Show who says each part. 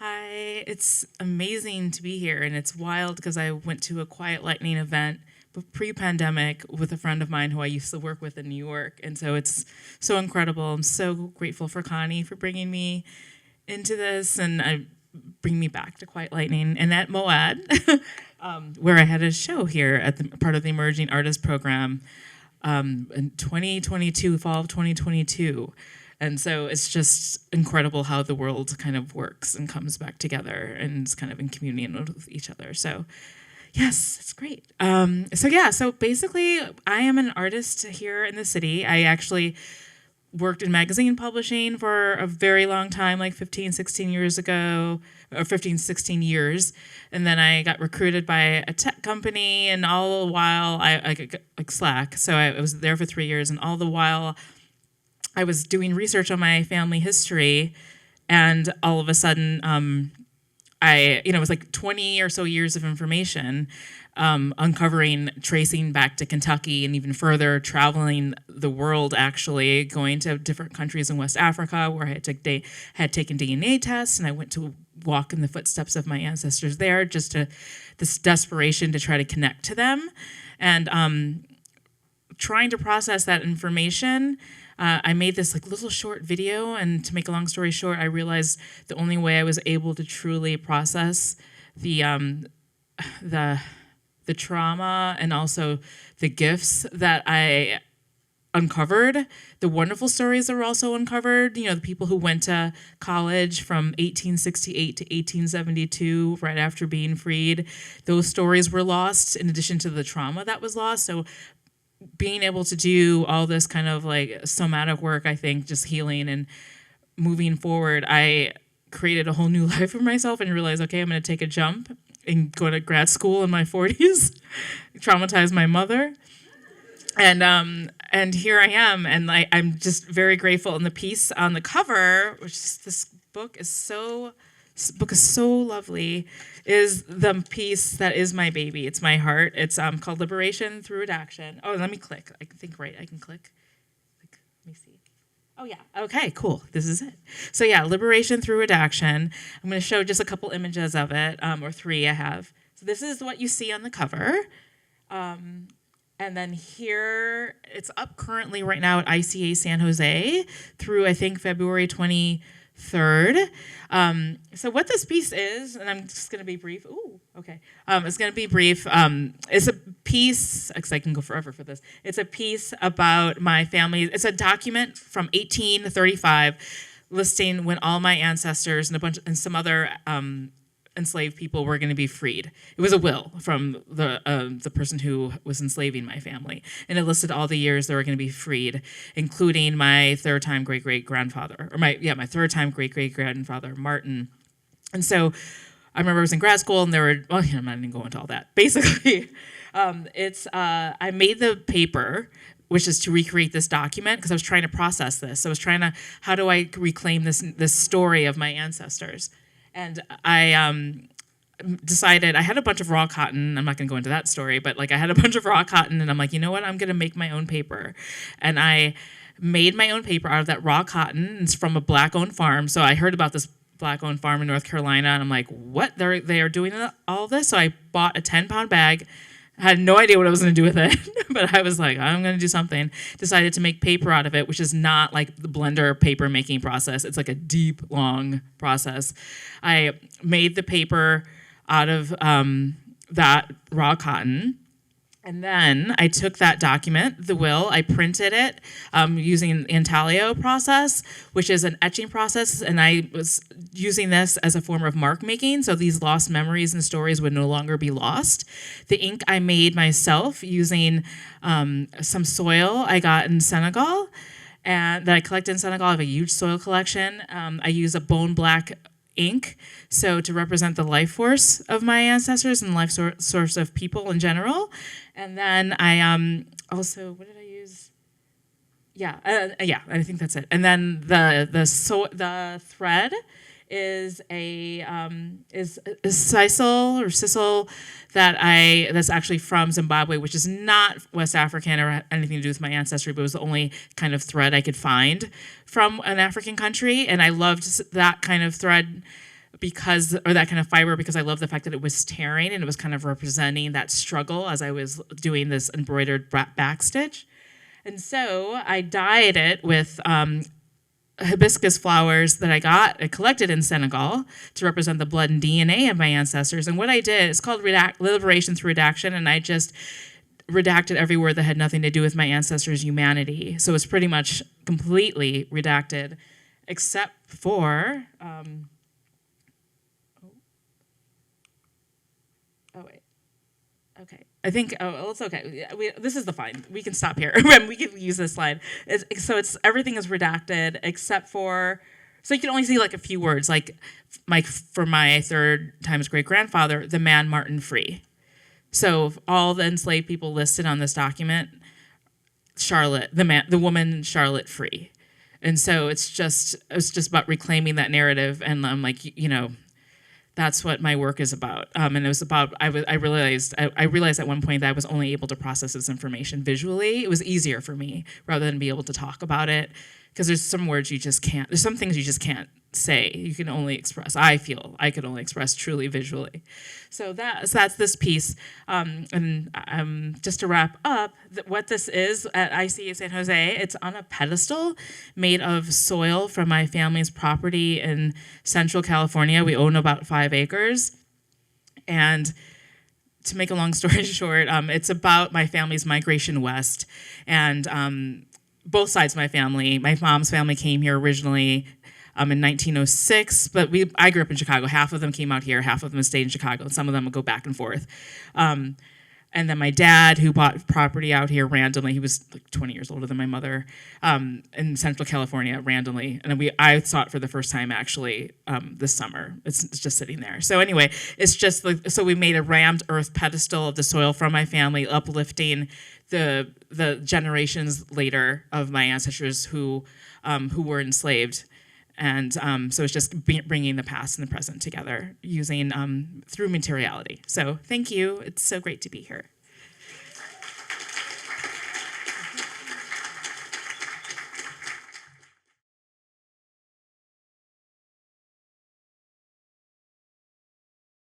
Speaker 1: Hi, it's amazing to be here, and it's wild because I went to a Quiet Lightning event pre-pandemic with a friend of mine who I used to work with in New York, and so it's so incredible. I'm so grateful for Connie for bringing me into this and bring me back to Quiet Lightning and at Moad, where I had a show here at the part of the Emerging Artist Program in 2022, fall of 2022. And so it's just incredible how the world kind of works and comes back together and is kind of in communion with each other. So, yes, it's great. So basically, I am an artist here in the city. I actually worked in magazine publishing for a very long time, like 15, 16 years ago, or 15, 16 years. And then I got recruited by a tech company, and all the while, I got like Slack. So I was there for 3 years, and all the while, I was doing research on my family history, and all of a sudden, it was like 20 or so years of information, uncovering, tracing back to Kentucky and even further, traveling the world, actually going to different countries in West Africa where I had taken DNA tests, and I went to walk in the footsteps of my ancestors there, just to this desperation to try to connect to them, and trying to process that information. I made this like little short video, and to make a long story short, I realized the only way I was able to truly process the trauma and also the gifts that I uncovered, the wonderful stories that were also uncovered. You know, the people who went to college from 1868 to 1872, right after being freed, those stories were lost in addition to the trauma that was lost. So being able to do all this kind of like somatic work, I think, just healing and moving forward, I created a whole new life for myself and realized, okay, I'm going to take a jump and go to grad school in my 40s, traumatize my mother. And here I am, and I'm just very grateful. And the piece on the cover, which is this book is so lovely, is the piece that is my baby. It's my heart. It's called Liberation Through Redaction. Oh, let me click. I think right. I can click. Let me see. Oh yeah. Okay. Cool. This is it. So yeah, Liberation Through Redaction. I'm going to show just a couple images of it, or three I have. So this is what you see on the cover. And then here, it's up currently right now at ICA San Jose through, I think, February 23rd. So what this piece is, and I'm just going to be brief. Ooh, okay. It's going to be brief. It's a piece, because I can go forever for this. It's a piece about my family. It's a document from 1835 listing when all my ancestors and some other enslaved people were going to be freed. It was a will from the person who was enslaving my family, and it listed all the years they were going to be freed, including my third-time great-great-grandfather, or my third-time great-great-grandfather, Martin. And so I remember I was in grad school, and I'm not even going to go into all that. Basically, I made the paper, which is to recreate this document, because I was trying to process this. So I was how do I reclaim this story of my ancestors? And I decided, I had a bunch of raw cotton. I'm not going to go into that story, but like I had a bunch of raw cotton, and I'm like, you know what? I'm going to make my own paper. And I made my own paper out of that raw cotton. It's from a Black-owned farm. So I heard about this Black-owned farm in North Carolina, and I'm like, what? They are doing all this? So I bought a 10-pound bag. I had no idea what I was going to do with it, but I was like, I'm going to do something. Decided to make paper out of it, which is not like the blender paper making process. It's like a deep, long process. I made the paper out of that raw cotton. And then I took that document, the will, I printed it using the intaglio process, which is an etching process, and I was using this as a form of mark making, so these lost memories and stories would no longer be lost. The ink I made myself using some soil I got in Senegal, and that I collected in Senegal. I have a huge soil collection. I use a bone black ink, so to represent the life force of my ancestors and life source of people in general. And then I also, what did I use? I think that's it. And then the thread is a sisal that's actually from Zimbabwe, which is not West African or anything to do with my ancestry, but it was the only kind of thread I could find from an African country, and I loved that kind of thread or that kind of fiber, because I love the fact that it was tearing and it was kind of representing that struggle as I was doing this embroidered back stitch. And so I dyed it with hibiscus flowers that I collected in Senegal to represent the blood and DNA of my ancestors. And what I did, it's called Liberation Through Redaction, and I just redacted every word that had nothing to do with my ancestors' humanity. So it's pretty much completely redacted, except for, okay. I think, it's okay. This is the fine. We can stop here. We can use this slide. Everything is redacted except for, so you can only see like a few words, like for my third times great-grandfather, the man Martin Free. So all the enslaved people listed on this document, Charlotte, the woman Charlotte Free. And so it's just about reclaiming that narrative. And I'm like, that's what my work is about. And it was about, I realized at one point that I was only able to process this information visually. It was easier for me rather than be able to talk about it, because there's some words you just can't, there's some things you just can't say. You can only express, I feel I could only express truly visually. So that's this piece. And just to wrap up, what this is at ICU San Jose, it's on a pedestal made of soil from my family's property in Central California. We own about 5 acres. And to make a long story short, it's about my family's migration west. And both sides of my family, my mom's family came here originally in 1906, but I grew up in Chicago. Half of them came out here, half of them stayed in Chicago, and some of them would go back and forth. And then my dad, who bought property out here randomly, he was like 20 years older than my mother, in Central California randomly. And I saw it for the first time actually this summer. It's just sitting there. So anyway, it's just like, so we made a rammed earth pedestal of the soil from my family, uplifting the generations later of my ancestors who were enslaved. And so it's just bringing the past and the present together using through materiality. So thank you. It's so great to be here.